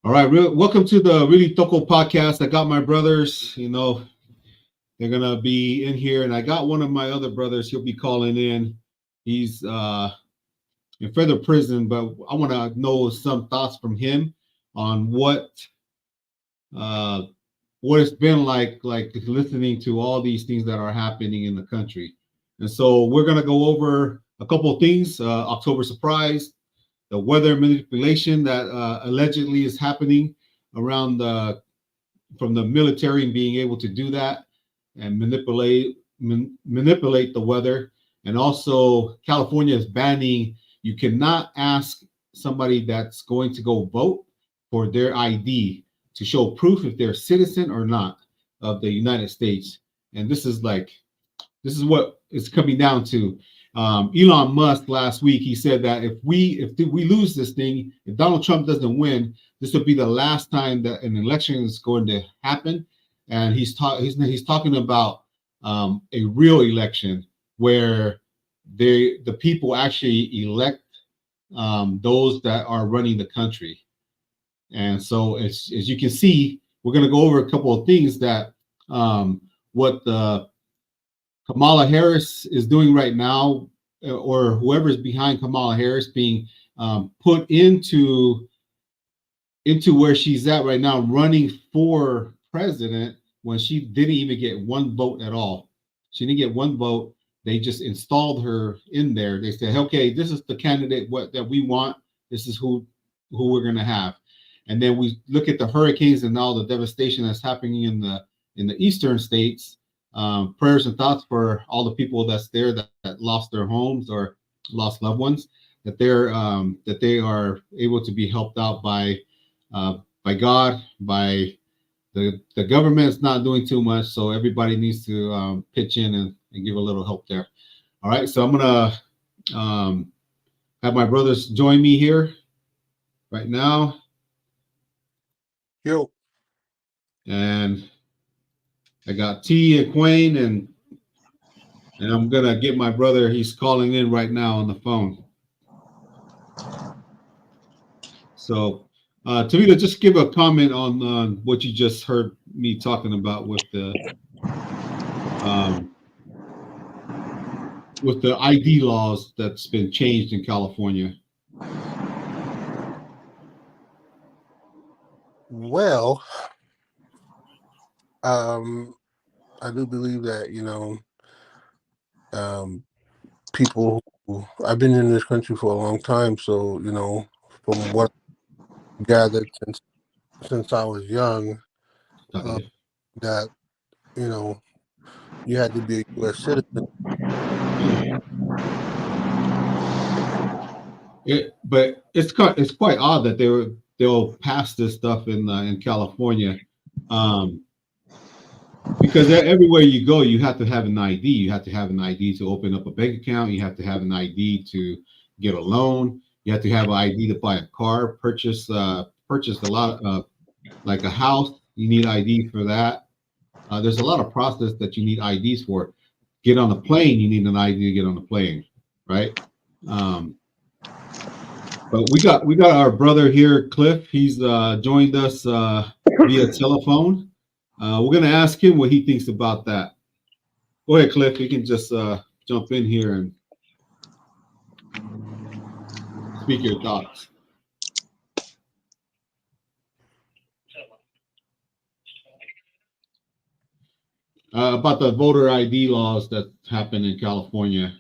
All right, welcome to the Really Toco podcast. I got my brothers, they're gonna be in here, and I got one of my other brothers. He'll be calling in. He's in further prison, but I want to know some thoughts from him on uh, what it's been like listening to all these things that are happening in the country. And so we're gonna go over a couple of things. October surprise, the weather manipulation that allegedly is happening around from the military and being able to do that and manipulate the weather. And also, California is banning. You cannot ask somebody that's going to go vote for their ID to show proof if they're a citizen or not of the United States. And this is what it's coming down to. Elon Musk last week, he said that if we lose this thing, if Donald Trump doesn't win, this will be the last time that an election is going to happen. And he's talking about a real election where the people actually elect those that are running the country. And so as you can see, we're going to go over a couple of things that what the Kamala Harris is doing right now, or whoever's behind Kamala Harris being put into where she's at right now, running for president when she didn't even get one vote at all. She didn't get one vote. They just installed her in there. They said, "Okay, this is the candidate that we want. This is who we're going to have." And then we look at the hurricanes and all the devastation that's happening in the eastern states. Prayers and thoughts for all the people that's there that lost their homes or lost loved ones, that they are able to be helped out by God, by the government's not doing too much, so everybody needs to pitch in and give a little help there. All right, so I'm gonna have my brothers join me here right now. Yo. And I got T and Quayne, and I'm gonna get my brother. He's calling in right now on the phone. So, Tavita, just give a comment on what you just heard me talking about with the ID laws that's been changed in California. Well, I do believe that people. I've been in this country for a long time, so from what I gathered since I was young, that you had to be a U.S. citizen. But it's quite odd that they'll pass this stuff in California, because everywhere you go, you have to have an ID. You have to have an ID to open up a bank account. You have to have an ID to get a loan. You have to have an ID to buy a car, purchase a lot like a house. You need ID for that. There's a lot of process that you need IDs for. Get on a plane, you need an ID to get on the plane, right? But we got our brother here, Cliff. He's joined us via telephone. We're gonna ask him what he thinks about that. Go ahead, Cliff. You can just jump in here and speak your thoughts. About the voter ID laws that happen in California.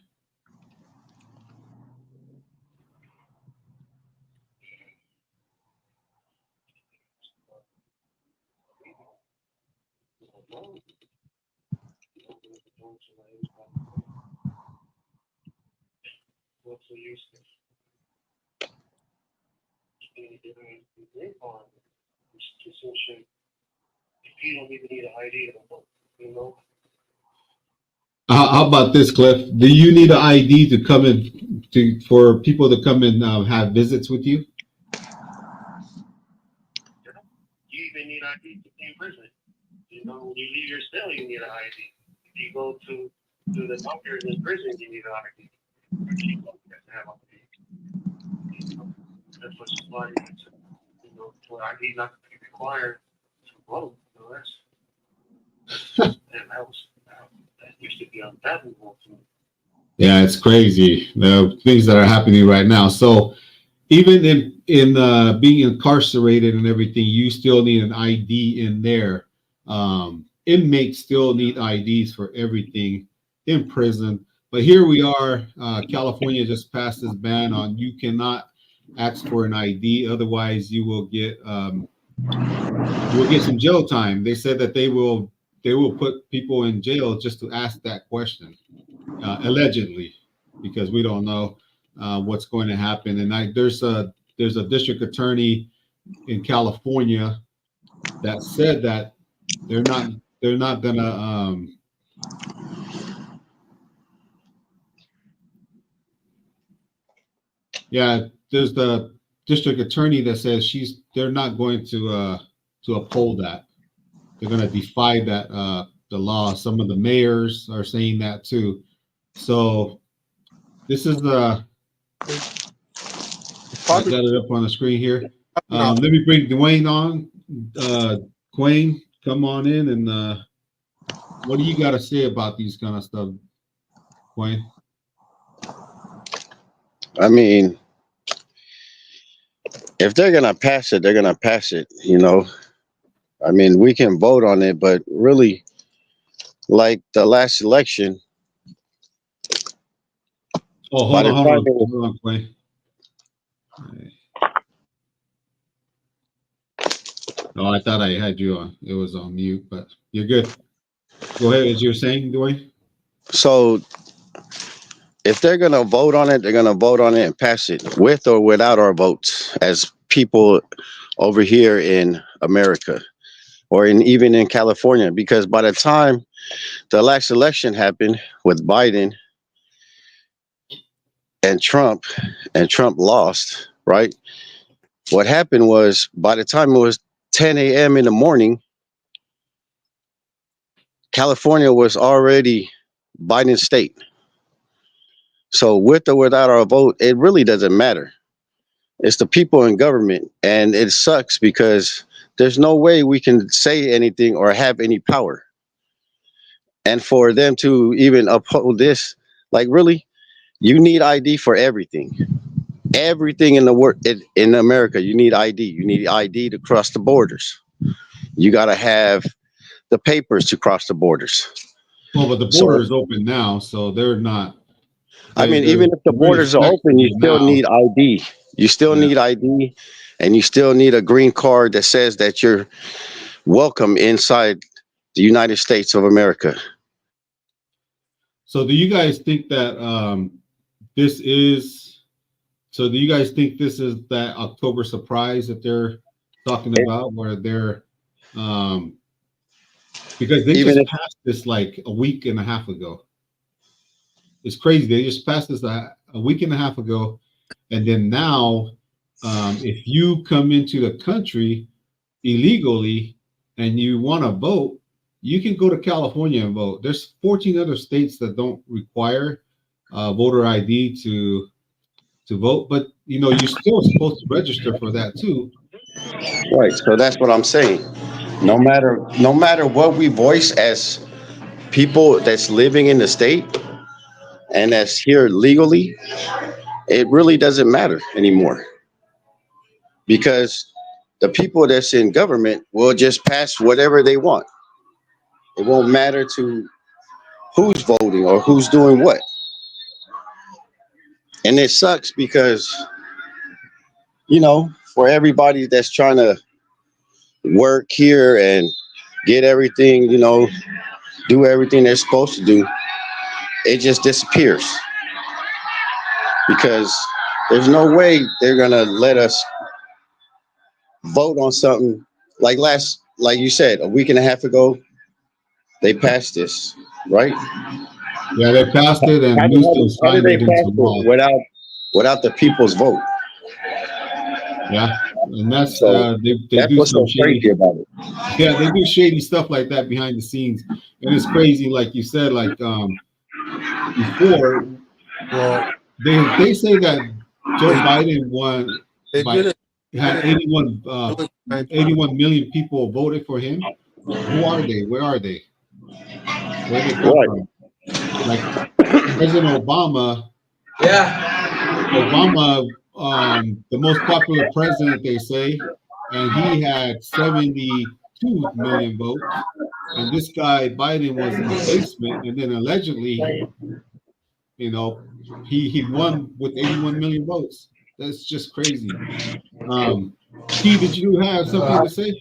How about this, Cliff? Do you need an ID to come in for people to come and have visits with you? You even need ID to be in prison. When you leave your cell, you need an ID. If you go to the doctor in prison, you need an ID. That's what somebody, for ID not to be required to vote. So and that used to be unfathomable to me. Yeah, it's crazy the things that are happening right now. So even in being incarcerated and everything, you still need an ID in there. Inmates still need IDs for everything in prison. But here we are. California just passed this ban on you cannot ask for an ID, otherwise you will get some jail time. They said that they will put people in jail just to ask that question, allegedly, because we don't know what's going to happen. And there's a district attorney in California that said that they're not gonna there's the district attorney that says they're not going to uphold that. They're going to defy that the law. Some of the mayors are saying that too. So this is I got it up on the screen here. Let me bring Dwayne on. Quayne, come on in, and what do you got to say about these kind of stuff, Quayne? I mean, if they're gonna pass it, they're gonna pass it. You know, I mean, we can vote on it, but really, like the last election. Oh, hold on, Quayne. Oh, I thought I had you on. It was on mute, but you're good. Go ahead, as you were saying, Dwayne. So, if they're gonna vote on it, they're gonna vote on it and pass it with or without our votes, as people over here in America, or even in California. Because by the time the last election happened with Biden and Trump lost, right? What happened was, by the time it was 10 a.m. in the morning, California was already Biden state. So with or without our vote, it really doesn't matter. It's the people in government, and it sucks because there's no way we can say anything or have any power. And for them to even uphold this, like, really, you need ID for everything. Everything in the world, in America, you need ID. You need ID to cross the borders. You got to have the papers to cross the borders. Well, but the border is open now, so they're not. I mean, even if the borders are open, you still need ID. You still need ID, and you still need a green card that says that you're welcome inside the United States of America. So do you guys think that this is that October surprise that they're talking about, where they're because they just passed this like a week and a half ago. It's crazy. They just passed this a week and a half ago. And then now, if you come into the country illegally and you want to vote, you can go to California and vote. There's 14 other states that don't require voter ID to vote, but you know, you're still supposed to register for that too. Right. So that's what I'm saying. No matter what we voice as people that's living in the state and that's here legally, it really doesn't matter anymore, because the people that's in government will just pass whatever they want. It won't matter to who's voting or who's doing what. And it sucks because, you know, for everybody that's trying to work here and get everything, you know, do everything they're supposed to do, it just disappears. Because there's no way they're gonna let us vote on something like you said, a week and a half ago, they passed this, right? Yeah, they passed it, and Newsom signed it into law without the people's vote. Yeah, and that's So they that's do what's some so crazy shady. about it. Yeah, they do shady stuff like that behind the scenes, and it's crazy. Like you said, like before, Well, they say that Joe Biden won. they did it. had 81 million people voted for him. Who are they? Where are they? Where they come Right. from? Like President Obama. Yeah. Obama, the most popular president, they say, and he had 72 million votes. And this guy Biden was in the basement, and then allegedly, you know, he won with 81 million votes. That's just crazy. T, did you have something to say?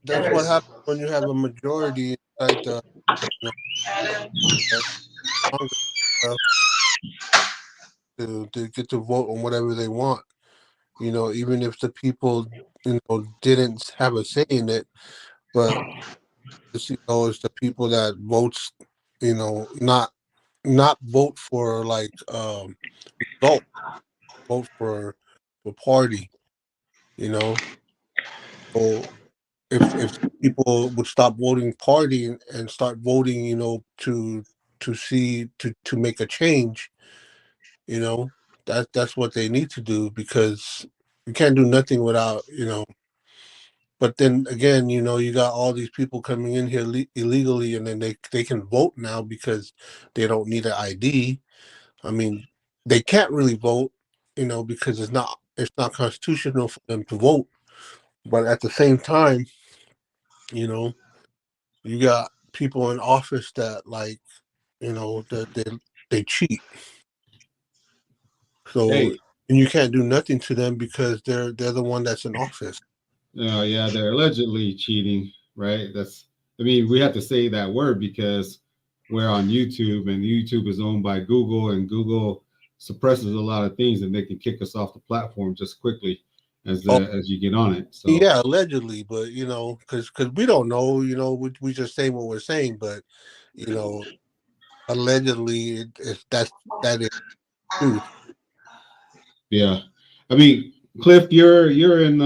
That's what happens when you have a majority inside the, you know, Congress, to get to vote on whatever they want. You know, even if the people, you know, didn't have a say in it, but it's, you know, it's the people that votes, you know, not vote for like vote vote for party, you know. So if people would stop voting party and start voting, you know, to see to make a change, you know, that's what they need to do, because you can't do nothing without, you know. But then again, you know, you got all these people coming in here illegally, and then they can vote now because they don't need an ID. I mean, they can't really vote, you know, because it's not constitutional for them to vote. But at the same time, you know, you got people in office that, like, you know, that they cheat. So, Hey, and you can't do nothing to them because they're the one that's in office. yeah, they're allegedly cheating, right? I mean, we have to say that word because we're on YouTube, and YouTube is owned by Google, and Google suppresses a lot of things, and they can kick us off the platform just quickly Oh, as you get on it. So yeah, allegedly, but you know, because we don't know, you know, we just say what we're saying, but you know, allegedly, that is truth. yeah, I mean, Cliff, you're in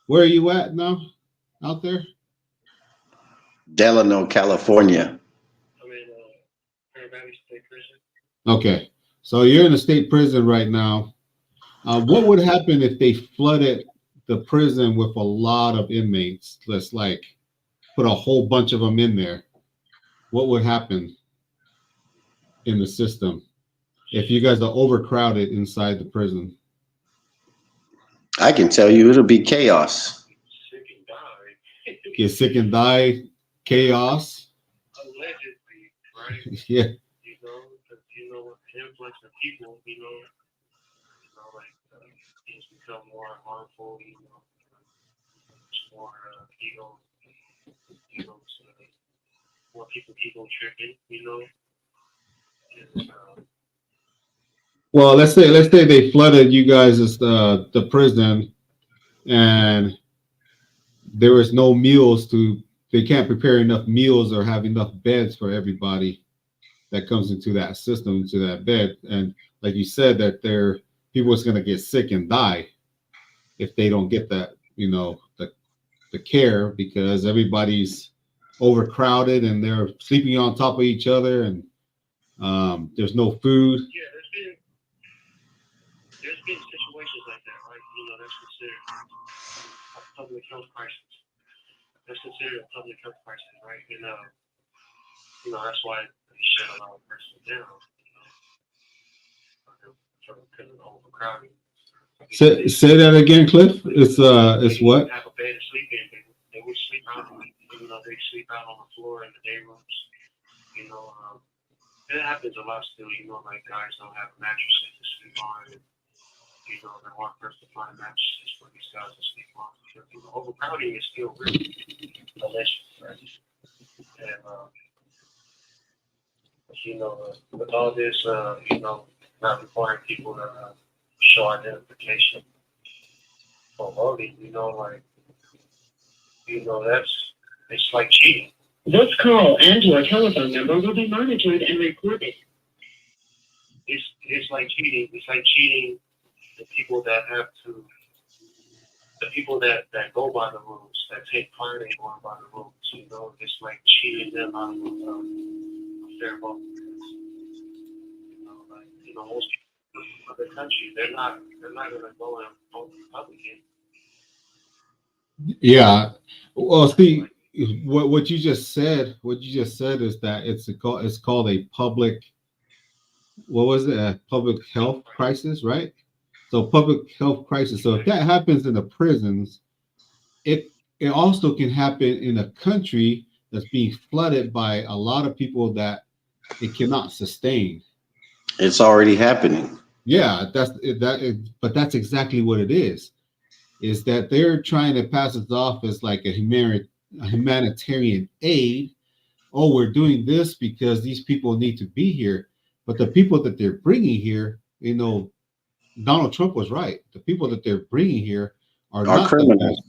where are you at now? Out there? Delano, California. I'm in Fair Valley State Prison. Okay, so you're in a state prison right now. What would happen if they flooded the prison with a lot of inmates? Let's like put a whole bunch of them in there. What would happen in the system if you guys are overcrowded inside the prison? I can tell you it'll be chaos. Sick and die. Get sick and die, chaos. Allegedly, right? Yeah, You know, because you know, with the influx of people, like things become more harmful. It's more more people ego tripping. And, well, let's say they flooded you guys as the prison, and there was no meals to. They can't prepare enough meals or have enough beds for everybody that comes into that system, into that bed. And like you said, that people is going to get sick and die if they don't get that, the care, because everybody's overcrowded and they're sleeping on top of each other, and there's no food. yeah, there's been situations like that, right? That's considered a public health crisis. That's considered a public health crisis, right? And that's why they shut a lot of persons down, because of the overcrowding. Say that again, Cliff. It's what? Have a bed to sleep in. They would sleep out. They sleep out on the floor in the day rooms. It happens a lot still. Like guys don't have mattresses to sleep on. And, they're hard pressed to find mattresses for these guys to sleep on. Overcrowding is still really delicious, right? And with all this, not requiring people to show identification for voting, it's like cheating. This call and your telephone number will be monitored and recorded. It's like cheating. It's like cheating the people that go by the rules, that take part in going by the rules. It's like cheating them out of a fair vote. Most people other countries. They're not gonna go and vote Republican. Yeah. Well, see, what you just said, is that it's called a public, what was it? A public health crisis, right? So public health crisis. So if that happens in the prisons, it also can happen in a country that's being flooded by a lot of people that it cannot sustain. It's already happening. Yeah, but that's exactly what it is that they're trying to pass it off as like a humanitarian aid. Oh, we're doing this because these people need to be here. But the people that they're bringing here, Donald Trump was right. The people that they're bringing here are not criminals.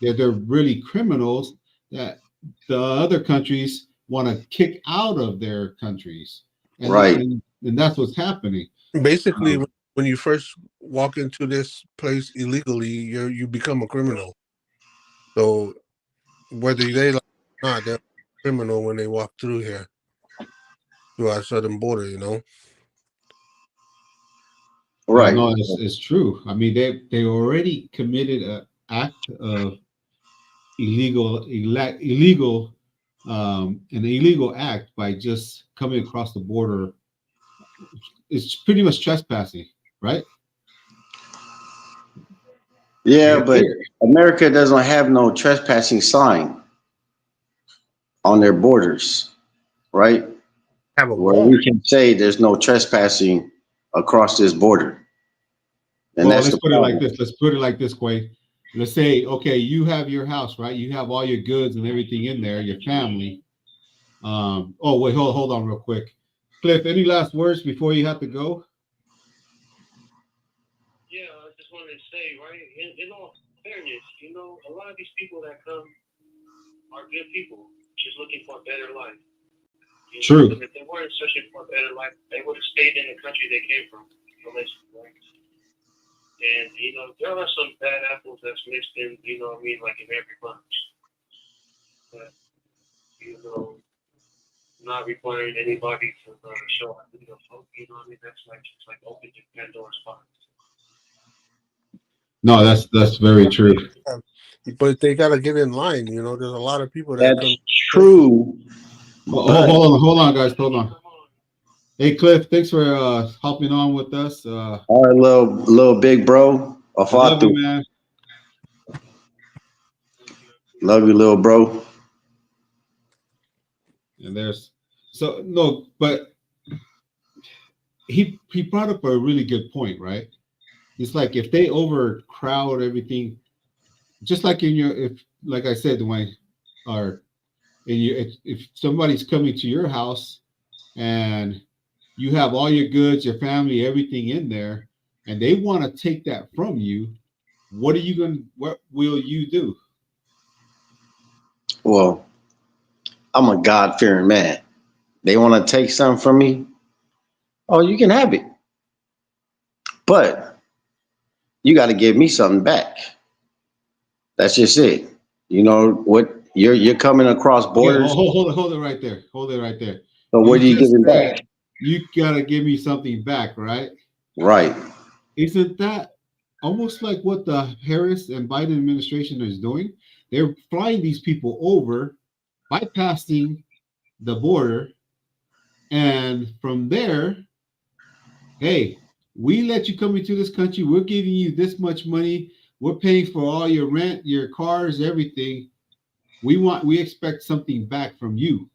They're really criminals that the other countries want to kick out of their countries. Right. And that's what's happening. Basically, when you first walk into this place illegally, you become a criminal. So whether they like it or not, they're a criminal when they walk through here, through our southern border. Right. No, it's true. I mean, they already committed an act of an illegal act by just coming across the border. It's pretty much trespassing, right? Yeah, but America doesn't have no trespassing sign on their borders, right? Have a Where wall. we can say there's no trespassing across this border. And Well, that's let's the put it like problem. this. Let's put it like this, Quay. Let's say, okay, you have your house, right? You have all your goods and everything in there, your family. Oh, wait, hold on real quick. Cliff, any last words before you have to go? Yeah, I just wanted to say, right, in all fairness, a lot of these people that come are good people, just looking for a better life. True. And if they weren't searching for a better life, they would have stayed in the country they came from. Right? And, there are some bad apples that's mixed in, like in every bunch. But, not requiring anybody to show up, that's like, it's like opening Pandora's box. No, that's very true. But they gotta get in line. There's a lot of people that That's true. But Hold on, guys. Hold on. Hey, Cliff, thanks for helping on with us. all right, little big bro. Love you, man. Love you, little bro. And but he brought up a really good point, right? It's like if they overcrowd everything, just like like I said, Dwayne, if somebody's coming to your house and you have all your goods, your family, everything in there, and they want to take that from you, what will you do? Well, I'm a God-fearing man. They want to take something from me. Oh, you can have it. But you got to give me something back. That's just it. What you're coming across borders. Yeah, hold it right there. Hold it right there. So what are you giving back? You gotta give me something back, right? Right. Isn't that almost like what the Harris and Biden administration is doing? They're flying these people over, bypassing the border, and from there, hey, we let you come into this country. We're giving you this much money. We're paying for all your rent, your cars, everything. We expect something back from you.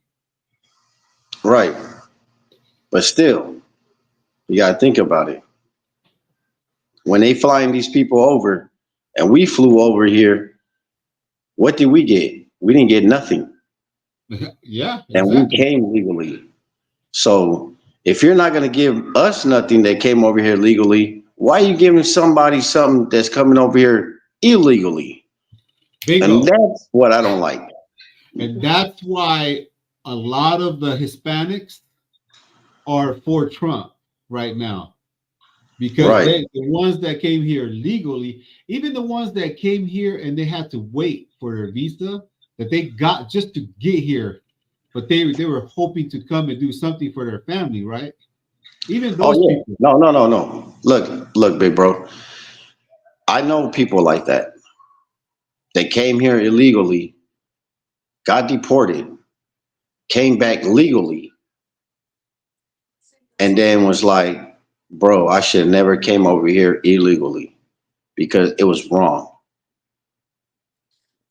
Right. But still, you got to think about it. When they flying these people over and we flew over here, what did we get? We didn't get nothing. Yeah. And exactly. we came legally. So if you're not going to give us nothing that came over here legally, why are you giving somebody something that's coming over here illegally? Bingo. And that's what I don't like. And that's why a lot of the Hispanics are for Trump right now. Because the ones that came here legally, even the ones that came here and they had to wait for their visa that they got just to get here, but they were hoping to come and do something for their family, right? Even Oh those yeah. people. No. Look, big bro. I know people like that. They came here illegally, got deported, came back legally, and then was like, bro, I should have never came over here illegally because it was wrong.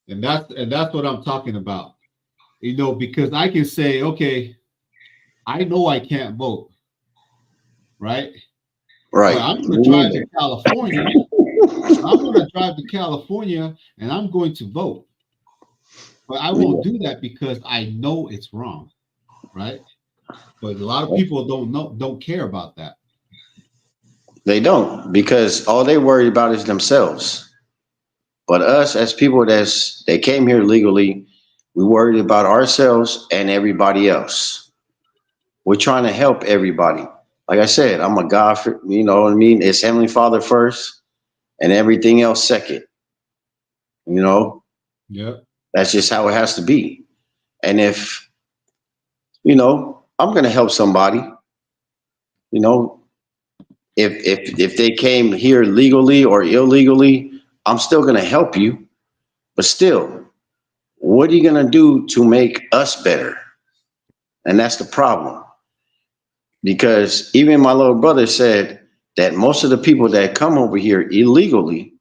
And that's what I'm talking about. You know, because I can say, okay, I know I can't vote, right? Right. But I'm going Me to drive neither. to California. I'm going to drive to California and I'm going to vote. But I won't do that because I know it's wrong, right? But a lot of people don't care about that. They don't because all they worry about is themselves. But us as people they came here legally, we worried about ourselves and everybody else. We're trying to help everybody. Like I said, I'm a God, you know what I mean? It's Heavenly Father first and everything else second. You know, Yeah. that's just how it has to be. And if, I'm going to help somebody, you know, if they came here legally or illegally, I'm still going to help you. But still, what are you going to do to make us better? And that's the problem. Because even my little brother said that most of the people that come over here illegally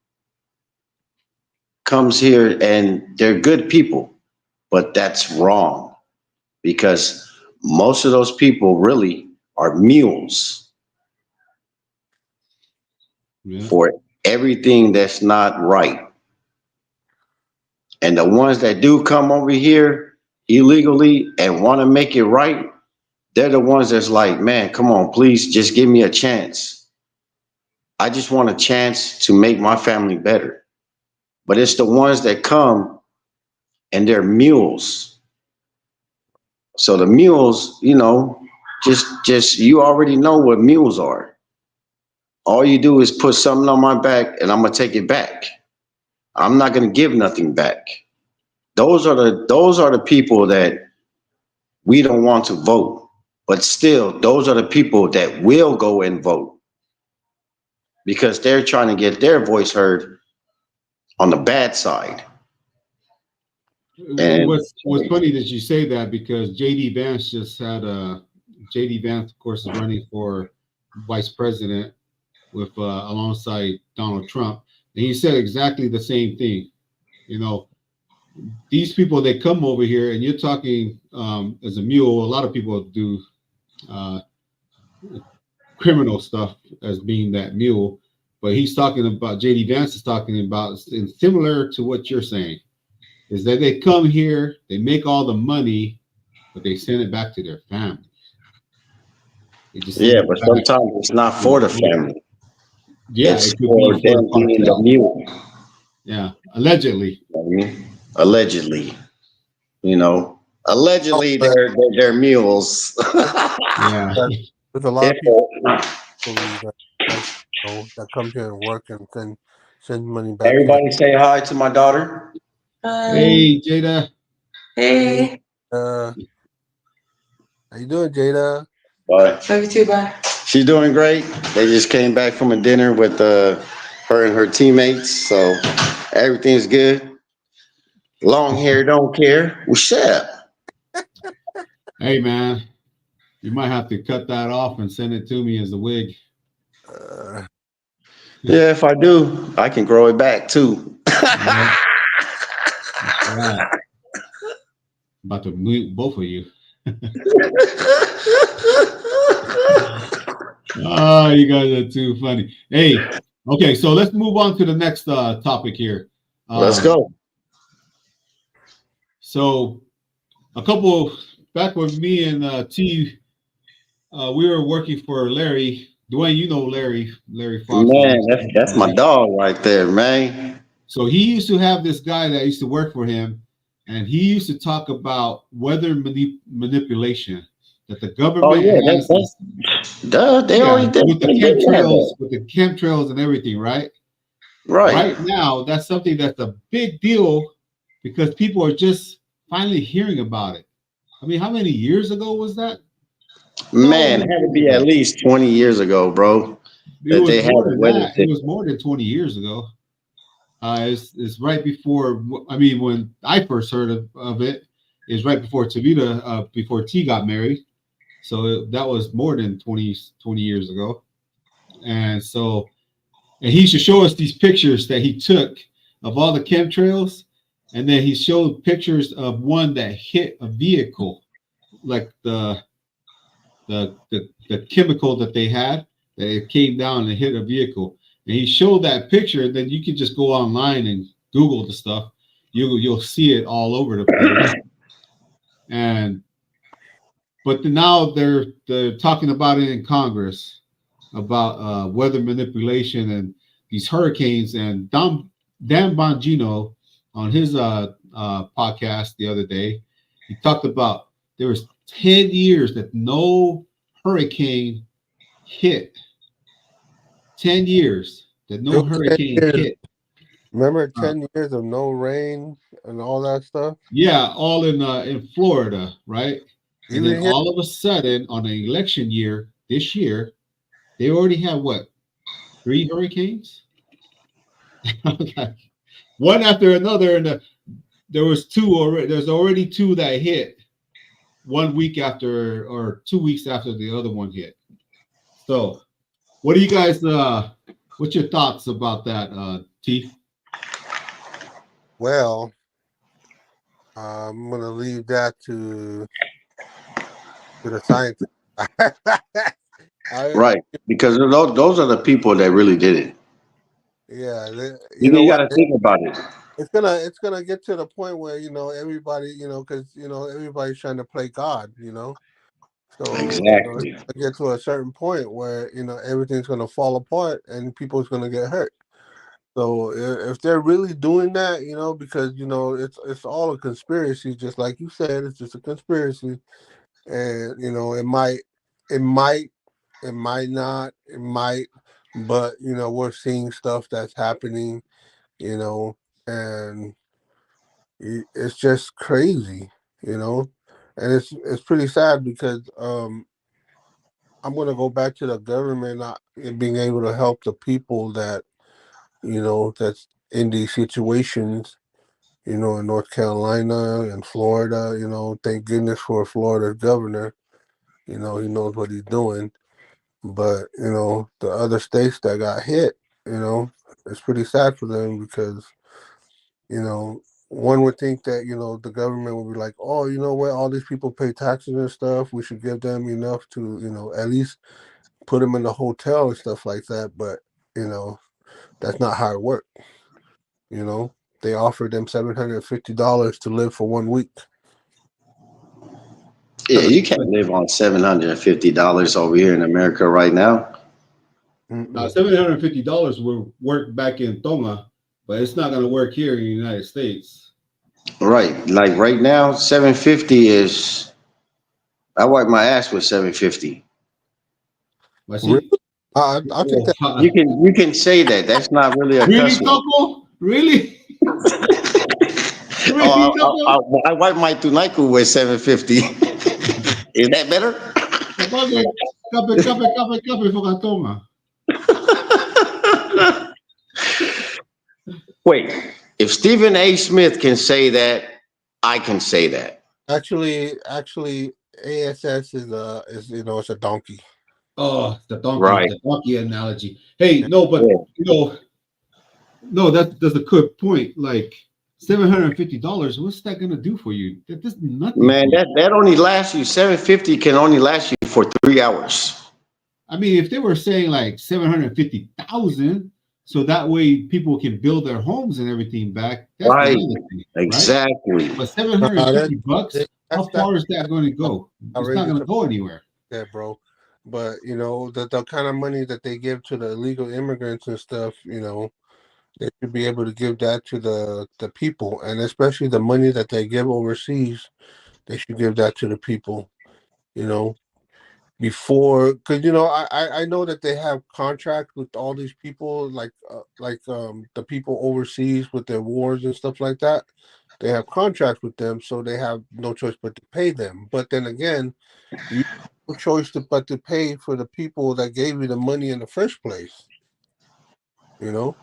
comes here and they're good people, but that's wrong because most of those people really are mules Yeah. for everything that's not right. And the ones that do come over here illegally and want to make it right, they're the ones that's like, man, come on, please just give me a chance. I just want a chance to make my family better. But it's the ones that come and they're mules. So the mules, just you already know what mules are. All you do is put something on my back and I'm gonna take it back. I'm not gonna give nothing back. Those are the people that we don't want to vote. But still, those are the people that will go and vote because they're trying to get their voice heard on the bad side. And What's funny that you say that because JD Vance just had JD Vance, of course, is running for vice president with alongside Donald Trump, and he said exactly the same thing. You know, these people that come over here, and you're talking as a mule. A lot of people do criminal stuff as being that mule, but he's talking about JD Vance is talking about, and similar to what you're saying, is that they come here, they make all the money, but they send it back to their family. yeah, but sometimes it's not for the family. Yeah, It's it could for be for the them being the cartel. mule. Yeah, allegedly. You know what I mean? Allegedly, allegedly But they're mules. Yeah. there's a lot of people that come here and work and send money back here. Everybody say hi to my daughter. Hey, Jada. Hey. How you doing, Jada? Bye. Love you too, bye. She's doing great. They just came back from a dinner with her and her teammates, so everything's good. Long hair don't care. What's up? Hey, man. You might have to cut that off and send it to me as a wig. Yeah, if I do, I can grow it back too. Yeah. Right. About to mute both of you. Oh, you guys are too funny. Hey, okay, so let's move on to the next topic here. Let's go. So, a couple back with me and T, we were working for Larry. Dwayne, you know Larry Fox. Man, that's my dog right there, man. So he used to have this guy that used to work for him, and he used to talk about weather manipulation that the government has. They already did with the chemtrails and everything, right? Right now, that's something that's a big deal because people are just finally hearing about it. I mean, how many years ago was that? Man, it had to be at least 20 years ago, bro, It that was they had more a than weather that. It stick. was more than 20 years ago. It's right before. I mean, when I first heard of it, is right before Tavita, before T got married. So that was more than 20 years ago. And so, and he should show us these pictures that he took of all the chemtrails, and then he showed pictures of one that hit a vehicle, like the chemical that they had, that it came down and hit a vehicle. And he showed that picture, and then you can just go online and Google the stuff. You'll see it all over the place. And but now they're talking about it in Congress about weather manipulation and these hurricanes. And Dan Bongino on his podcast the other day, he talked about there was 10 years that no hurricane hit. 10 years that no It was 10 hurricane years. hit. Remember 10 years of no rain and all that stuff? Yeah, all in Florida, right? And then Even here, all of a sudden, on an election year this year, they already have what, 3 hurricanes? One after another, and there was 2 already. There's already 2 that hit 1 week after, or 2 weeks after the other one hit. So, what do you guys? What's your thoughts about that, T? well, I'm going to leave that to the scientists. Right. Because those are the people that really did it. Yeah, You, know you what? got to think about it. It's gonna get to the point where everybody because everybody's trying to play God, so Exactly. it's gonna get to a certain point where everything's gonna fall apart and people's gonna get hurt. So if they're really doing that, because it's all a conspiracy, just like you said, it's just a conspiracy, and it might not, but we're seeing stuff that's happening, and it's just crazy, and it's pretty sad because I'm gonna go back to the government not being able to help the people that that's in these situations, in North Carolina and Florida. Thank goodness for Florida's governor. He knows what he's doing. But the other states that got hit, it's pretty sad for them because one would think that the government would be like, oh, you know what, all these people pay taxes and stuff, we should give them enough to at least put them in the hotel and stuff like that. But that's not how it worked. They offered them $750 to live for 1 week. Yeah, you can't live on $750 over here in America right now. $750 will work back in Tonga, but it's not going to work here in the United States. Right. Like right now, 750 is. I wipe my ass with 750. Really? I'll take that. You can say that. That's not really a Really, cuss word. Toco? Really? Really, Toco? I wipe my tunaiku with 750. Is that better? Kapag kape for Tonga. Wait, if Stephen A. Smith can say that, I can say that. Actually, ASS is it's a donkey. Oh, the donkey, Right. the donkey analogy. Hey, no, but no, that's a good point. Like $750, what's that gonna do for you? That's nothing. Man, that only lasts you 750 can only last you for 3 hours. I mean, if they were saying like 750,000, so that way people can build their homes and everything back. That's Right. thing, Exactly. right? But $750, how far is that going to go? It's not going to go anywhere. Yeah, bro. But the kind of money that they give to the illegal immigrants and stuff, they should be able to give that to the people, and especially the money that they give overseas, they should give that to the people. Before, because I know that they have contract with all these people, like the people overseas with their wars and stuff like that. They have contracts with them, so they have no choice but to pay them. But then again, no choice but to pay for the people that gave you the money in the first place. You know,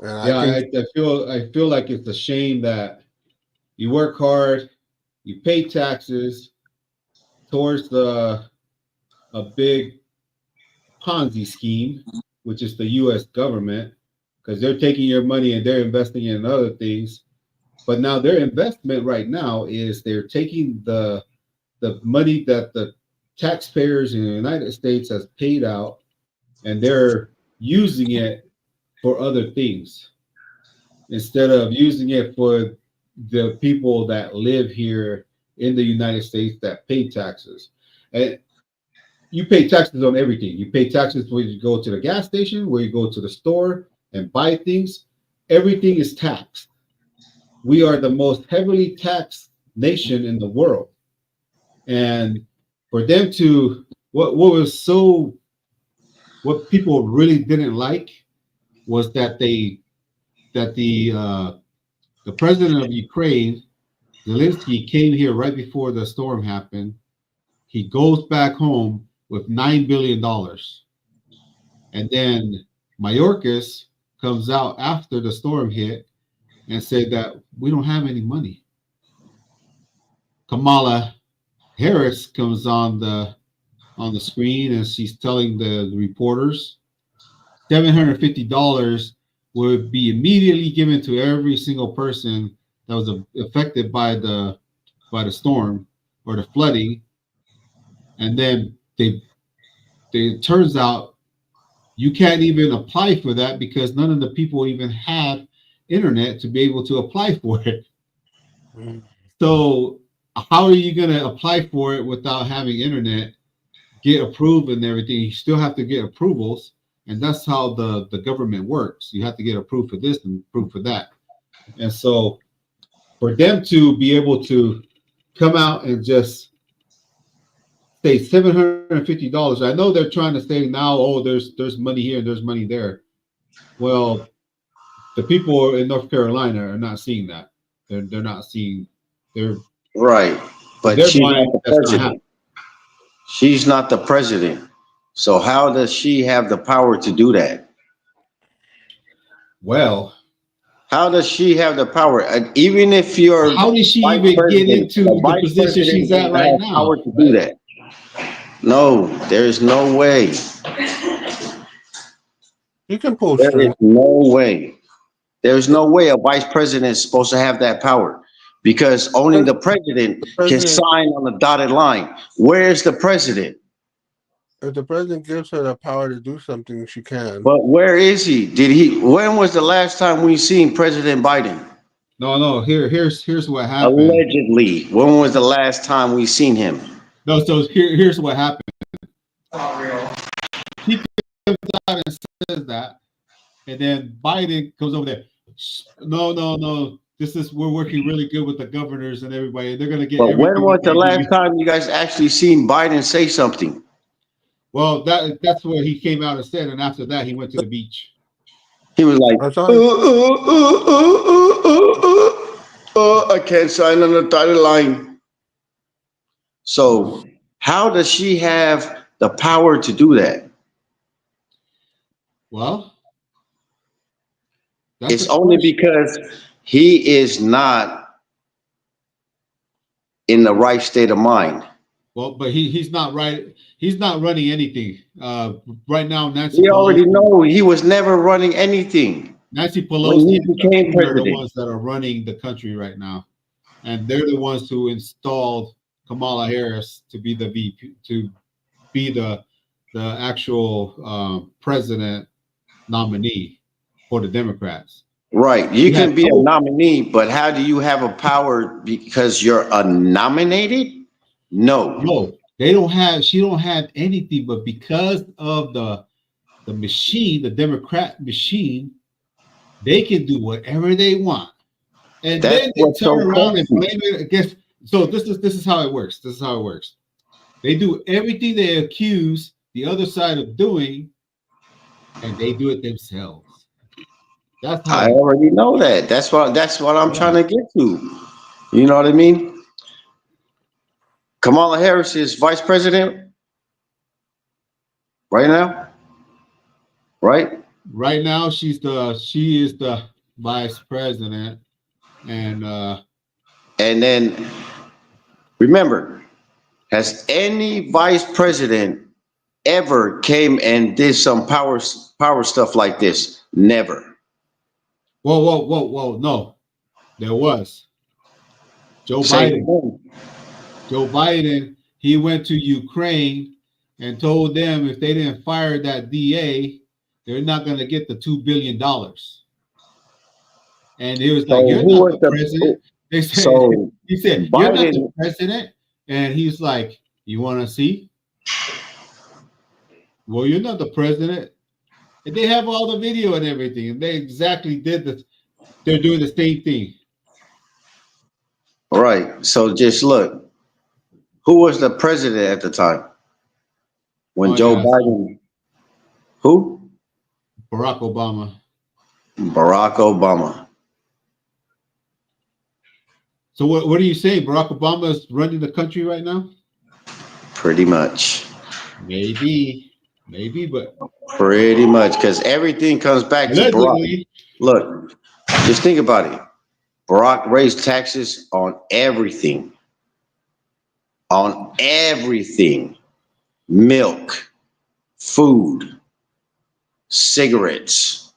and Yeah, I think I feel like it's a shame that you work hard, you pay taxes towards a big Ponzi scheme, which is the U.S. government, because they're taking your money and they're investing in other things. But now their investment right now is they're taking the money that the taxpayers in the United States has paid out, and they're using it for other things instead of using it for the people that live here in the United States that pay taxes. And you pay taxes on everything. You pay taxes when you go to the gas station, where you go to the store and buy things. Everything is taxed. We are the most heavily taxed nation in the world. And for them to what people really didn't like was that the president of Ukraine, Zelensky, came here right before the storm happened. He goes back home with $9 billion. And then Mayorkas comes out after the storm hit and said that we don't have any money. Kamala Harris comes on the screen and she's telling the reporters $750 would be immediately given to every single person that was affected by the storm or the flooding. And then it turns out you can't even apply for that because none of the people even had internet to be able to apply for it. So how are you going to apply for it without having internet, get approved and everything? You still have to get approvals. And that's how the government works. You have to get approved for this and approved for that. And so for them to be able to come out and just say $750, I know they're trying to say now, oh, there's money here and there's money there. Well, the people in North Carolina are not seeing that. They're not seeing. They're Right, but they're she's not blind. the That's not president. happening. She's not the president. So how does she have the power to do that? Well, How does she have the power? Even if you're how did she vice even get president, into the the vice position she's president at right has now? power to do that. No, there's no way. you can pull There is strings. no way. There's no way a vice president is supposed to have that power because only the president The can president, sign on the dotted line. Where's the president? if the president gives her the power to do something, she can. But where is he? When was the last time we seen President Biden? No. Here's what happened. Allegedly. When was the last time we seen him? No, so here's what happened. He comes out and says that, and then Biden comes over there. No. We're working really good with the governors and everybody. They're gonna get. But when everything was that the they last need. time you guys actually seen Biden say something? Well, that's where he came out and said, and after that, he went to the beach. He was like, That's all. I can't sign on the dotted line. So how does she have the power to do that? Well, It's only because he is not in the right state of mind. Well, but he's not right. He's not running anything right now. Nancy We already Pelosi, know he was never running anything. Nancy When Pelosi he and became Trump are the president. ones that are running the country right now, and they're the ones who installed Kamala Harris to be the VP, to be the actual president nominee for the Democrats. Right. You Yeah. can be a nominee, but how do you have a power because you're a nominated? No. No, they don't have. She don't have anything, but because of the machine, the Democrat machine, they can do whatever they want, and That's then they what's so turn around and crazy. blame it against. So this is how it works. This is how it works. They do everything they accuse the other side of doing, and they do it themselves. That's how. I already know that. That's what I'm trying to get to. You know what I mean? Kamala Harris is vice president right now, right? Right now, she is the vice president, and And then remember, has any vice president ever came and did some power stuff like this? Never. whoa, no, there was Joe Say Biden. Joe Biden, he went to Ukraine and told them if they didn't fire that DA, they're not going to get the $2 billion. And he was like, So "You're who not was the president." They said, so he said, "You're not the Biden? president." And he's like, "You want to see?" Well, you're not the president. And they have all the video and everything. And they exactly did this. They're doing the same thing. Right. So just look, who was the president at the time when Oh, Joe yeah. Biden? Who? Barack Obama. Barack Obama. So what are you saying? Barack Obama is running the country right now? Pretty much. Maybe, but Pretty much, because everything comes back to Barack. allegedly, Look, just think about it. Barack raised taxes on everything. On everything. Milk, food, cigarettes,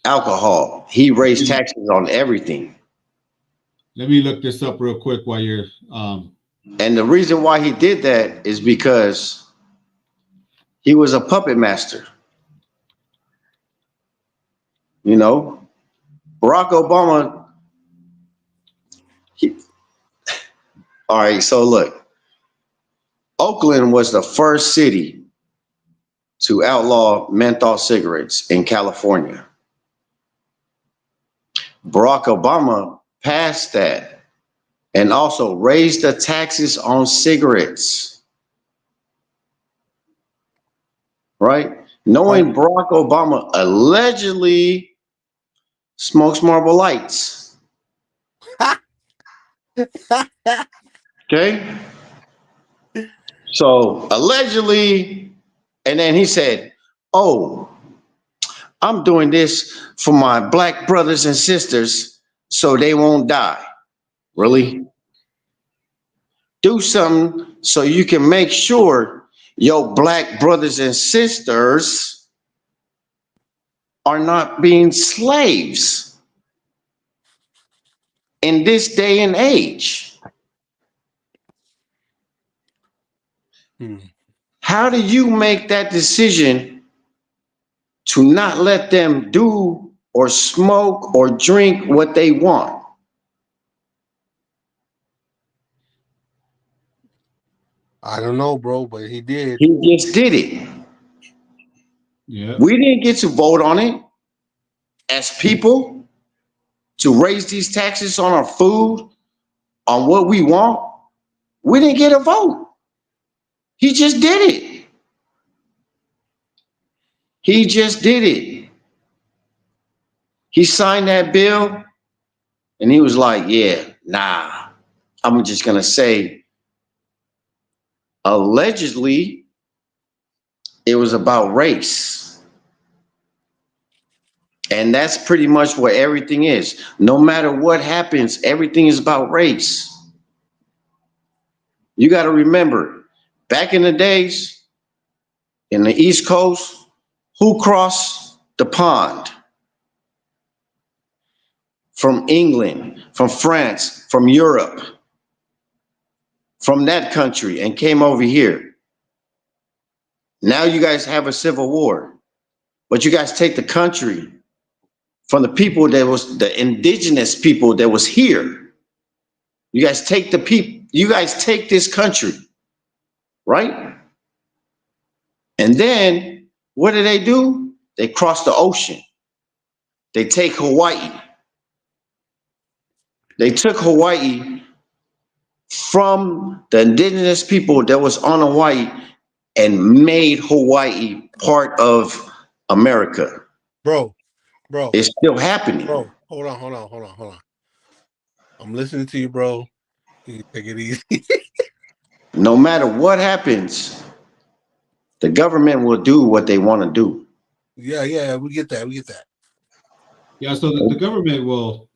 alcohol. He raised taxes on everything. let me look this up real quick while you're And the reason why he did that is because he was a puppet master. You know, Barack Obama. All right, so look, Oakland was the first city to outlaw menthol cigarettes in California. Barack Obama passed that and also raised the taxes on cigarettes. Right? Knowing Barack Obama allegedly smokes Marlboro Lights. Okay? So allegedly, and then he said, "Oh, I'm doing this for my black brothers and sisters so they won't die." Really? Do something so you can make sure your black brothers and sisters are not being slaves in this day and age. How do you make that decision to not let them do or smoke or drink what they want? I don't know, bro, but he did. He just did it. yeah. We didn't get to vote on it as people to raise these taxes on our food, on what we want. We didn't get a vote. He just did it. He just did it. He signed that bill and he was like, "Yeah, nah, I'm just going to say allegedly it was about race." And that's pretty much what everything is. No matter what happens, everything is about race. You got to remember, back in the days, in the East Coast, who crossed the pond? From England, from France, from Europe, from that country, and came over here. Now you guys have a civil war, but you guys take the country from the people that was the indigenous people that was here. You guys take the people, you guys take this country, right? And then what do? They cross the ocean. They take Hawaii. They took Hawaii from the indigenous people that was on Hawaii and made Hawaii part of America. Bro, It's still happening. bro, hold on. I'm listening to you, bro. You take it easy. no matter what happens, the government will do what they want to do. Yeah, we get that. We get that. Yeah, so the government will.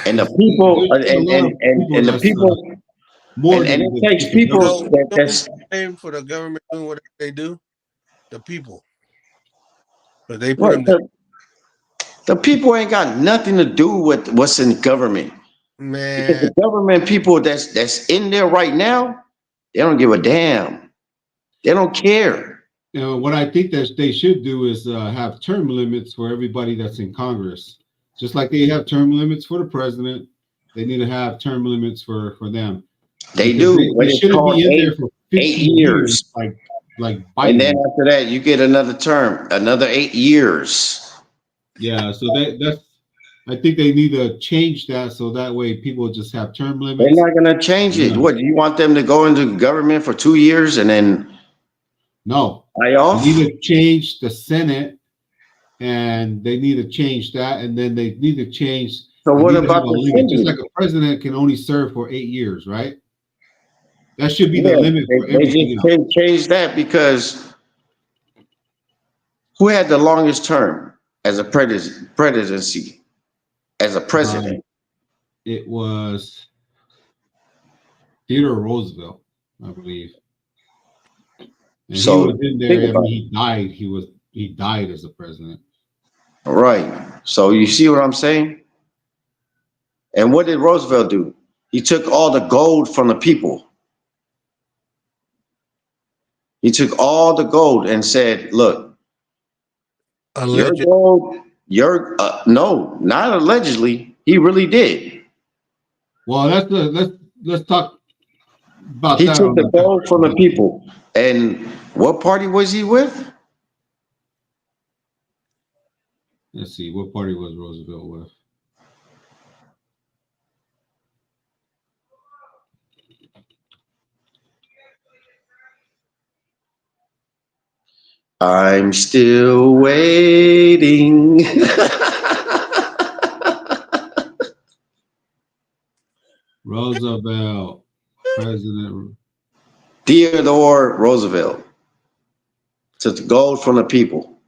And the people, There's a lot of and the that's, people, more and than it takes the people government. So, that's blame for the government doing what they do? The people. But they put what them there. the people ain't got nothing to do with what's in government. Because Man, the government people that's in there right now, they don't give a damn. They don't care. You know, what I think that they should do is have term limits for everybody that's in Congress. Just like they have term limits for the president, they need to have term limits for them. They Because do, but they it's shouldn't called be in there for 15 years, like and then Biden. after that, you get another term, another 8 years. Yeah, so that's. I think they need to change that so that way people just have term They're limits. not gonna change it. Yeah. What, do you want them to go into government for 2 years and then No, die they off? need to change the Senate, and they need to change that, and then they need to change. So They what need to about have a the limit, just Senate? like a president can only serve for 8 years, right? That should be the Yeah, limit for they everything just else. can't change that because who had the longest term as a presidency, as a president? It was Theodore Roosevelt, I believe. And So, he was in think there. I about mean, he died. He died as a president. Right. So you see what I'm saying? And what did Roosevelt do? He took all the gold from the people. He took all the gold and said, look, your alleged. gold, no, not allegedly. He really did. Well, let's talk about He that took on the the gold from the people. And what party was he with? Let's see, what party was Roosevelt with? I'm still waiting. Roosevelt, President. Theodore Roosevelt took the gold from the people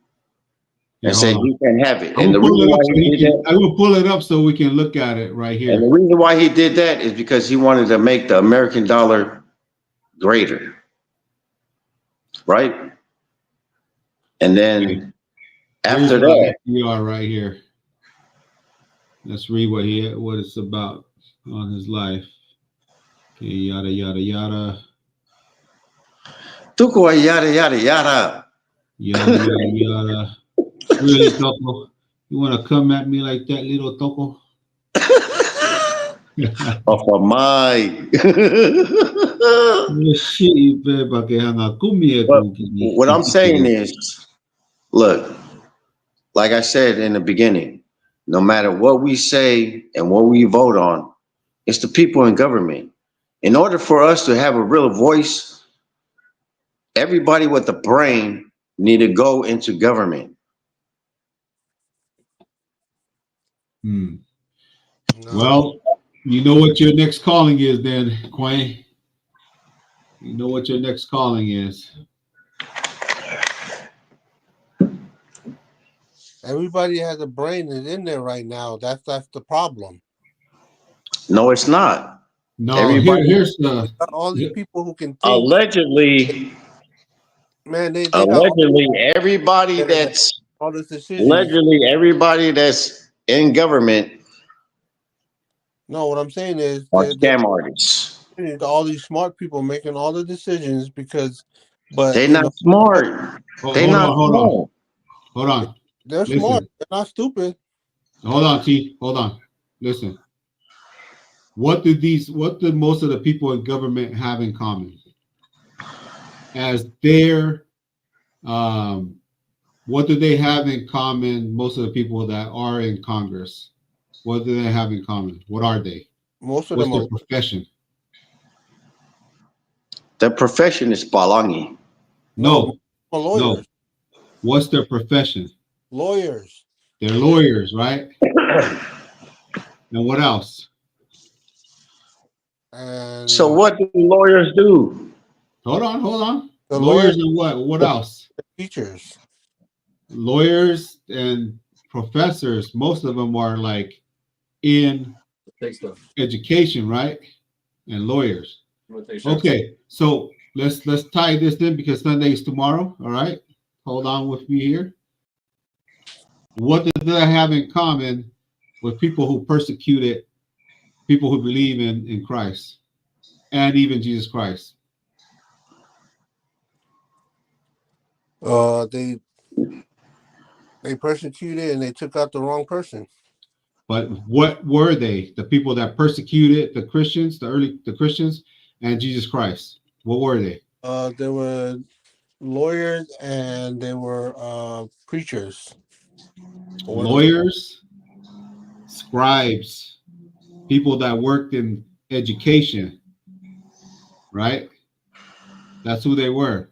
and said, you can have it. And the reason why he did that, I will pull it up so we can look at it right here. and the reason why he did that is because he wanted to make the American dollar greater. Right? And then after that, we are right here. Let's read what it's about on his life. Okay, yada yada yada. Tuko yada yada yada. Yada yada yada. Really, Toko? You want to come at me like that, little Toko? Off of my. But what I'm saying is, look, like I said in the beginning, no matter what we say and what we vote on, it's the people in government. In order for us to have a real voice, everybody with the brain need to go into government. No. No. Well, you know what your next calling is then, Quay. You know what your next calling is. Everybody has a brain is in there right now. That's the problem. No, it's not. No, Everybody- here's the All these people who can think, Allegedly, man, they got allegedly, everybody that's all this decision. allegedly everybody that's in government No, what I'm saying is are scam artists. all these smart people making all the decisions because, but They're you not know, smart. They're not smart. Hold on. they're Listen. smart. They're not stupid. Hold on, T. Hold on. Listen. What do most of the people in government have in common? As their what do they have in common? Most of the people that are in Congress, what do they have in common? What are they? Most of What's them their are profession? Their profession is palangi. No. lawyers. No. What's their profession? Lawyers. They're lawyers, right? And what else? and So what do lawyers do? Hold on. the Lawyers and what? What else? teachers. Lawyers and professors. Most of them are like in Take stuff. education, right? And lawyers. You wanna take shots? Okay, so let's tie this in because Sunday is tomorrow. All right, hold on with me here. What does that have in common with people who persecuted people who believe in Christ and even Jesus Christ? They persecuted and they took out the wrong person. But what were they? The people that persecuted the Christians, the Christians, and Jesus Christ. What were they? There were lawyers and they were preachers. Lawyers, scribes, people that worked in education, right? That's who they were.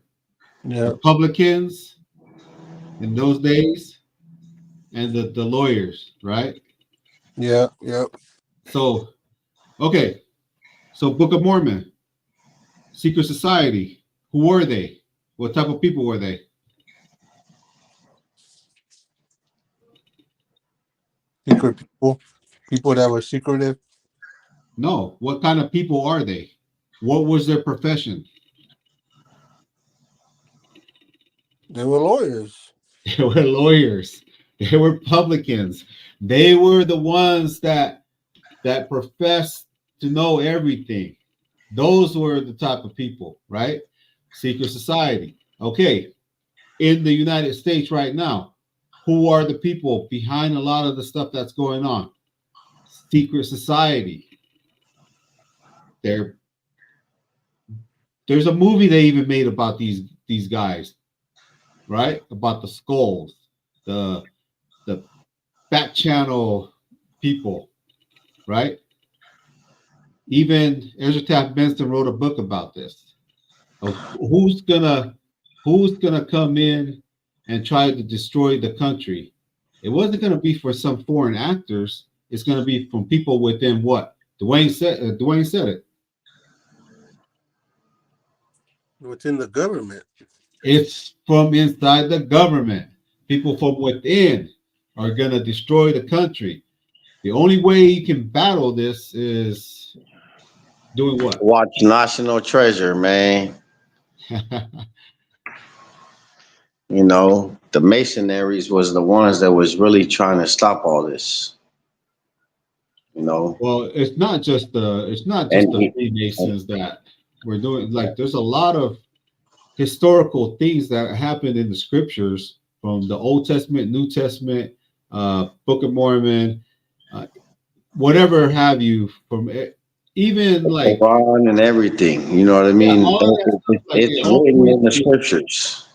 Yeah. The publicans in those days and the lawyers, right? Yeah. Yeah. So, okay. So Book of Mormon, secret society, who were they? What type of people were they? Secret people that were secretive. No. What kind of people are they? What was their profession? They were lawyers. They were lawyers. They were publicans. They were the ones that professed to know everything. Those were the type of people, right? Secret society. Okay. In the United States right now, who are the people behind a lot of the stuff that's going on? Secret society. There's a movie they even made about these guys, right? About the skulls, the back channel people, right? Even Ezra Taft Benson wrote a book about this. Of who's gonna come in and try to destroy the country? It wasn't gonna be for some foreign actors. It's gonna be from people within what Dwayne said it. Within the government. It's from inside the government. People from within are going to destroy the country. The only way you can battle this is doing what? Watch National Treasure, man. You know, the Masonries was the ones that was really trying to stop all this. You know. Well, it's not just the Freemasons that we're doing. Like, there's a lot of historical things that happened in the scriptures from the Old Testament, New Testament, Book of Mormon, whatever have you, from even like Quran and everything. You know what I mean? It's written in the scriptures.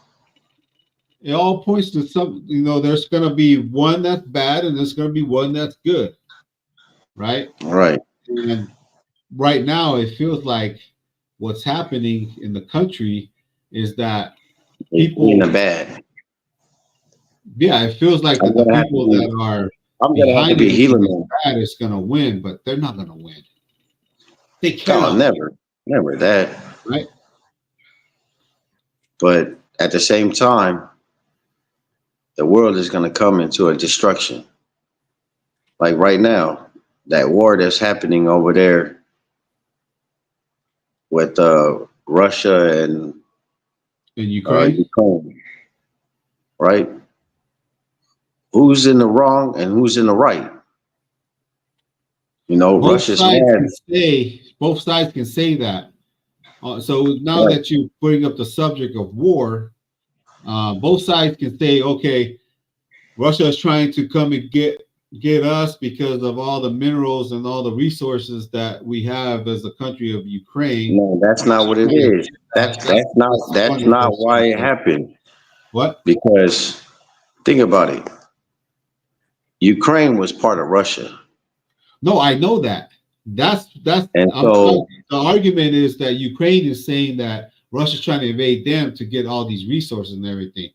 It all points to some, there's going to be one that's bad and there's going to be one that's good. Right? Right. And right now, it feels like what's happening in the country is that people in the bad. Yeah, it feels like the people that are behind the healing bad is going to win, but they're not going to win. They can't. Never that. Right. But at the same time, the world is going to come into a destruction. Like right now, that war that's happening over there with Russia and Ukraine, right? Who's in the wrong and who's in the right? You know, Russia's mad. Both sides can say that. So now that you bring up the subject of war, both sides can say, okay, Russia is trying to come and get us because of all the minerals and all the resources that we have as a country of Ukraine. No, that's not what it is. That's not why it happened. What? Because think about it. Ukraine was part of Russia. No, I know that. That's and so the argument is that Ukraine is saying that Russia's trying to invade them to get all these resources and everything.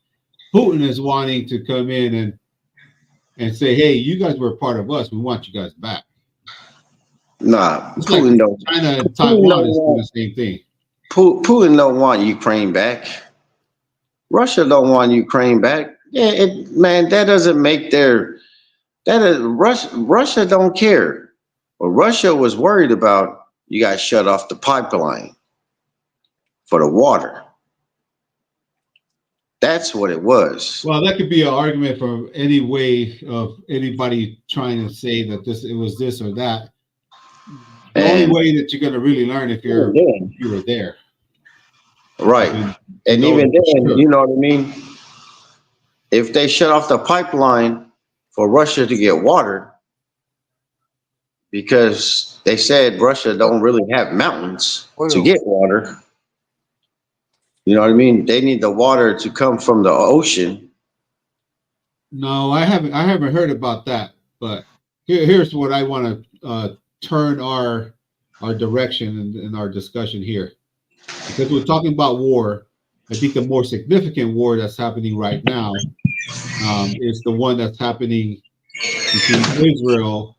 Putin is wanting to come in and say, hey, you guys were part of us. We want you guys back. Nah, It's like Putin don't. China and Taiwan is doing the same thing. Putin don't want Ukraine back. Russia don't want Ukraine back. Yeah, man, that doesn't make Russia don't care. What Russia was worried about, you guys shut off the pipeline for the water. That's what it was. Well, that could be an argument from any way of anybody trying to say that it was this or that. The only way that you're going to really learn if you were there. Right. And even then, you know what I mean? If they shut off the pipeline for Russia to get water, because they said Russia don't really have mountains to get water. You know what I mean? They need the water to come from the ocean. No, I haven't heard about that. But here's what I want to turn our direction in our discussion here, because we're talking about war. I think the more significant war that's happening right now is the one that's happening between Israel.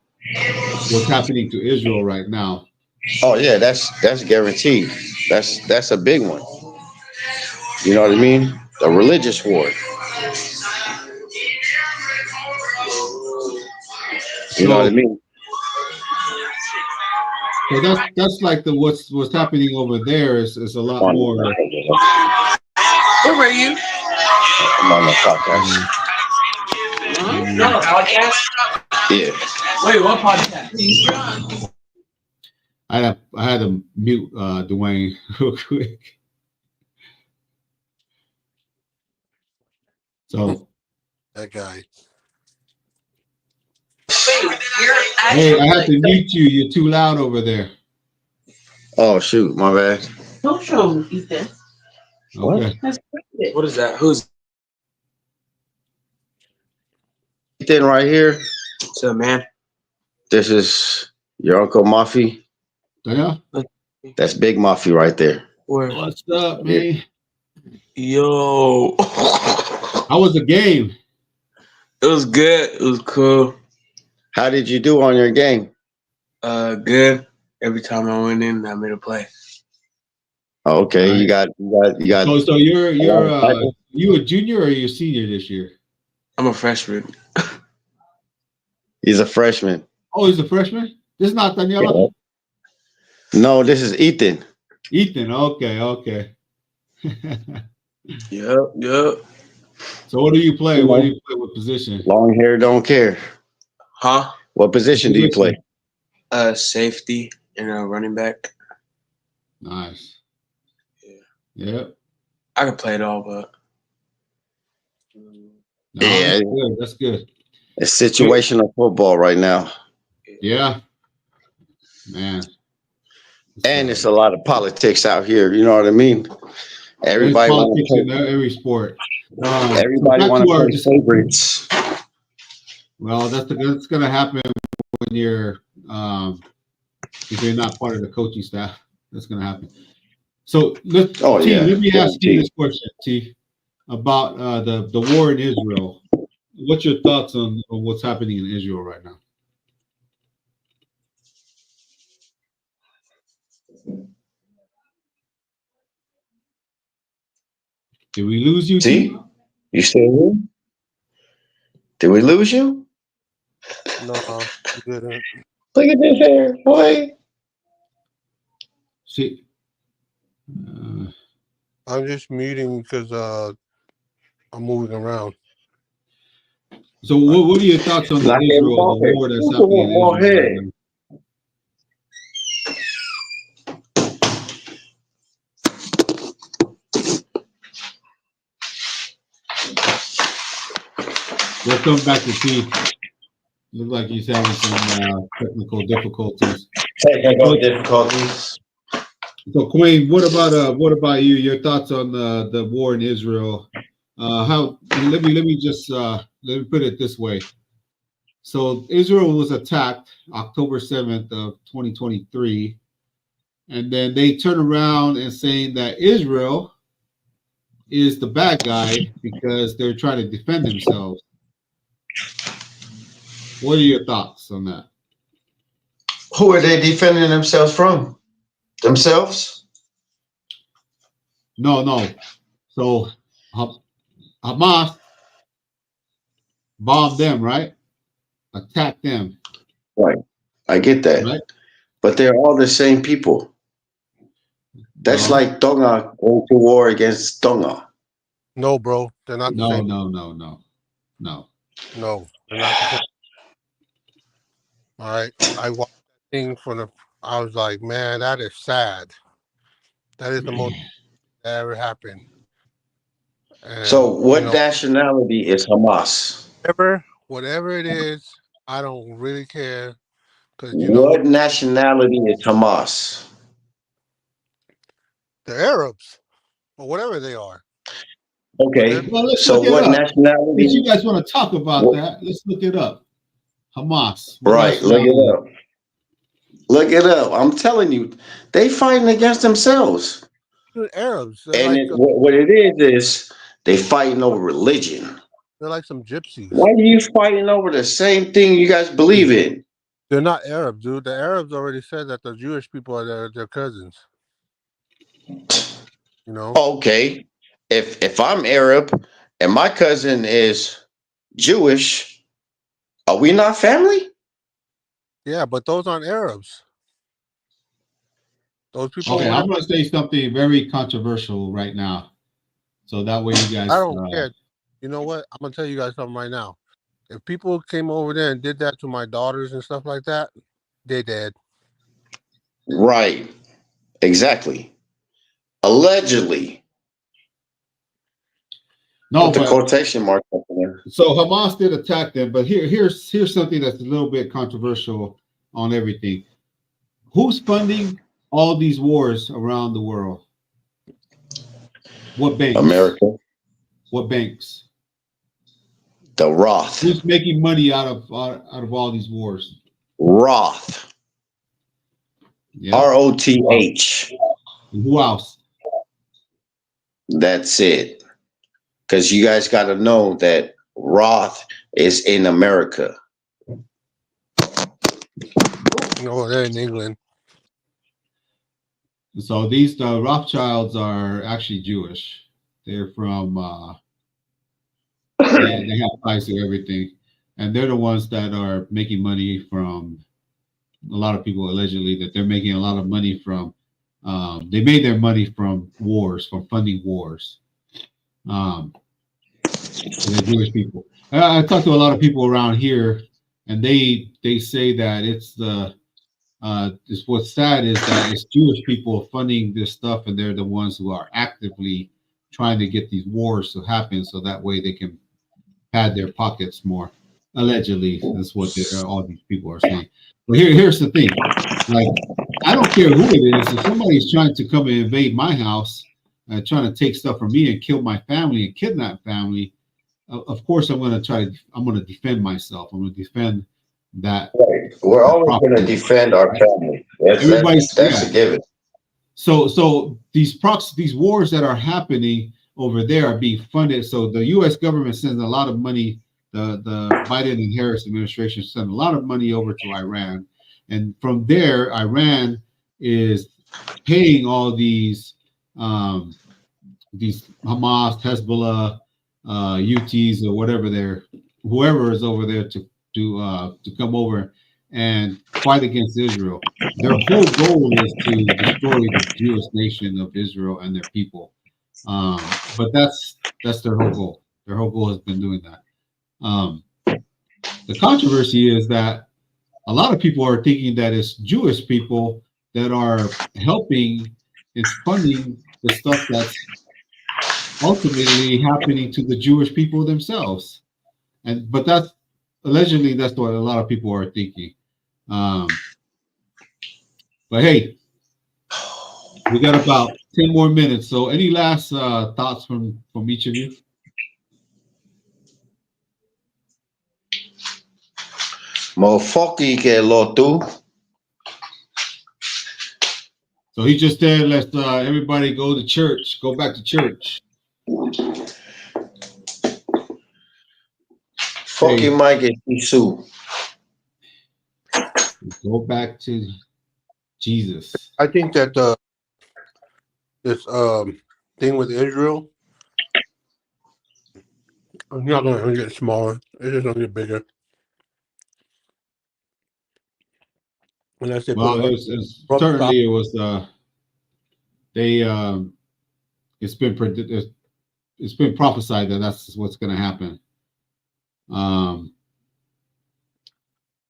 What's happening to Israel right now? Oh yeah, that's guaranteed. That's a big one. You know what I mean? A religious war. You know what I mean? So that's like what's happening over there is a lot more. Where were you? I'm on the podcast. You're on a podcast? Yeah. Wait, what podcast? I had to mute Dwayne real quick. So That guy. hey, I have to mute you. You're too loud over there. Oh shoot, my bad. Don't show me, Ethan. Okay. What is that? Who's Ethan right here. what's up, man? This is your Uncle Muffy. Yeah. That's Big Muffy right there. Where? What's up, man? Yo. How was the game? It was good. It was cool. How did you do on your game? Good. Every time I went in, I made a play. Oh, okay, you got. So you're you a junior or are you a senior this year? I'm a freshman. He's a freshman. Oh, he's a freshman? This is not Daniela? No, this is Ethan. Ethan, okay. Yep. So what do you play? What do you play with position? Long hair don't care. Huh? What position do you play? Safety and a running back. Nice. Yeah. Yep. I can play it all, but No, Yeah. That's good. It's situational football right now. Yeah. Man. And it's a lot of politics out here. You know what I mean? Everybody There's wants politics in every sport. everybody want to play favorites. Well, that's going to happen when you're if you're not part of the coaching staff. That's going to happen. So let me ask you this question, T, about the war in Israel. What's your thoughts on what's happening in Israel right now? Did we lose you, T? You still here? Did we lose you? No, you didn't. Look at this hair, boy. See, I'm just muting because I'm moving around. so what are your thoughts on Israel, the war that's happening in Israel right now? We'll come back to T. Look like he's having some technical difficulties. So, Queen, what about you? Your thoughts on the war in Israel? Let me put it this way. So, Israel was attacked October 7th of 2023, and then they turn around and saying that Israel is the bad guy because they're trying to defend themselves. What are your thoughts on that? Who are they defending themselves from? Themselves? No. So Hamas bombed them, right? Attacked them, Right. I get that. right? But they're all the same people. That's No, like Tonga going to war against Tonga. No, bro, they're not the same. no. No, they're not the same. All right, I watched that thing I was like, man, that is sad. That is the most that ever happened. And So what nationality is Hamas? whatever it is, I don't really care because you know What nationality is Hamas? the Arabs or whatever they are. Okay. Well, let's So look it what up. Since nationality? you guys want to talk about What- that, let's look it up. Hamas. What Right. Look nationality? it up. Look it up. I'm telling you, they fighting against themselves. The Arabs, they're And like what it is they fighting over religion. they're like some gypsies. Why are you fighting over the same thing you guys believe in? They're not Arabs, dude. The Arabs already said that the Jewish people are their cousins. You know? Okay. If I'm Arab and my cousin is Jewish, are we not family? Yeah, but those aren't Arabs. Those people. Okay, I'm going to say something very controversial right now, so that way you guys. I don't care. You know what? I'm gonna tell you guys something right now. If people came over there and did that to my daughters and stuff like that, they dead. Right. Exactly. Allegedly. No, Put the but quotation mark up there. so Hamas did attack them, but here's something that's a little bit controversial on everything. Who's funding all these wars around the world? What banks? America. What banks? The Roth. Who's making money out of all these wars? Roth. Yeah. ROTH. Who else? That's it. Because you guys got to know that Roth is in America. No, they're in England. So these Rothschilds are actually Jewish. They're from they have ties to everything, and they're the ones that are making money from a lot of people allegedly that they're making a lot of money from. They made their money from wars, from funding wars. The Jewish people. I talked to a lot of people around here, and they say that it's what's sad is that it's Jewish people funding this stuff, and they're the ones who are actively trying to get these wars to happen, so that way they can pad their pockets more. Allegedly, that's what all these people are saying. But here's the thing: like, I don't care who it is. If somebody's trying to come and invade my house, trying to take stuff from me and kill my family and kidnap family, of course I'm going to defend myself. I'm going to defend that. Right. We're always going to defend our family. That's a given. So these wars that are happening over there are being funded. So the U.S. government sends a lot of money. The Biden and Harris administration send a lot of money over to Iran, and from there, Iran is paying all these Hamas, Hezbollah, UTs or whatever whoever is over there to come over and fight against Israel. Their whole goal is to destroy the Jewish nation of Israel and their people. But that's their whole goal. Their whole goal has been doing that. The controversy is that a lot of people are thinking that it's Jewish people that are helping, it's funding the stuff that's ultimately happening to the Jewish people themselves. But that's allegedly that's what a lot of people are thinking. But hey, we got about 10 more minutes. So any last thoughts from each of you? Motherfucker, que lo tú. So he just said, let's everybody go to church, go back to church. Fuck you, Mike and Isu. Go back to Jesus. I think that this thing with Israel, it's not going to get smaller. It's just going to get bigger. Unless they Well, put certainly it was. It's been prophesied that that's what's going to happen.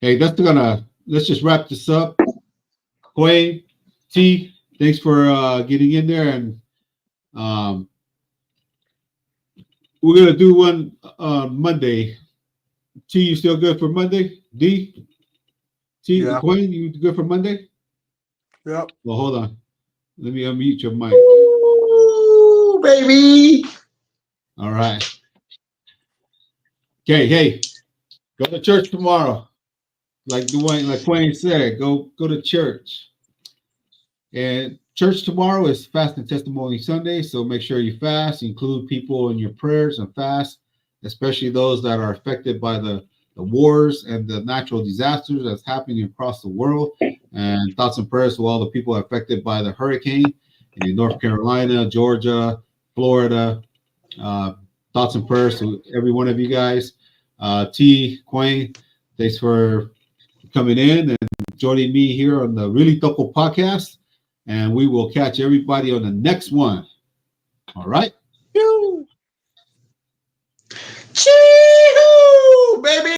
Hey, let's just wrap this up. Quay, T, thanks for getting in there, and we're gonna do one Monday. T, you still good for Monday? D, T, Yeah. Quinn, you good for Monday? Yep. Well, hold on. Let me unmute your mic. Ooh, baby. All right. Okay, hey, go to church tomorrow. Like Quayne said, go to church. And church tomorrow is Fast and Testimony Sunday, so make sure you fast, include people in your prayers and fast, especially those that are affected by the wars and the natural disasters that's happening across the world. And thoughts and prayers to all the people affected by the hurricane in North Carolina, Georgia, Florida. Thoughts and prayers to every one of you guys. T, Quayne, thanks for coming in and joining me here on the Really Toco podcast. And we will catch everybody on the next one. All right. Chee-hoo, baby.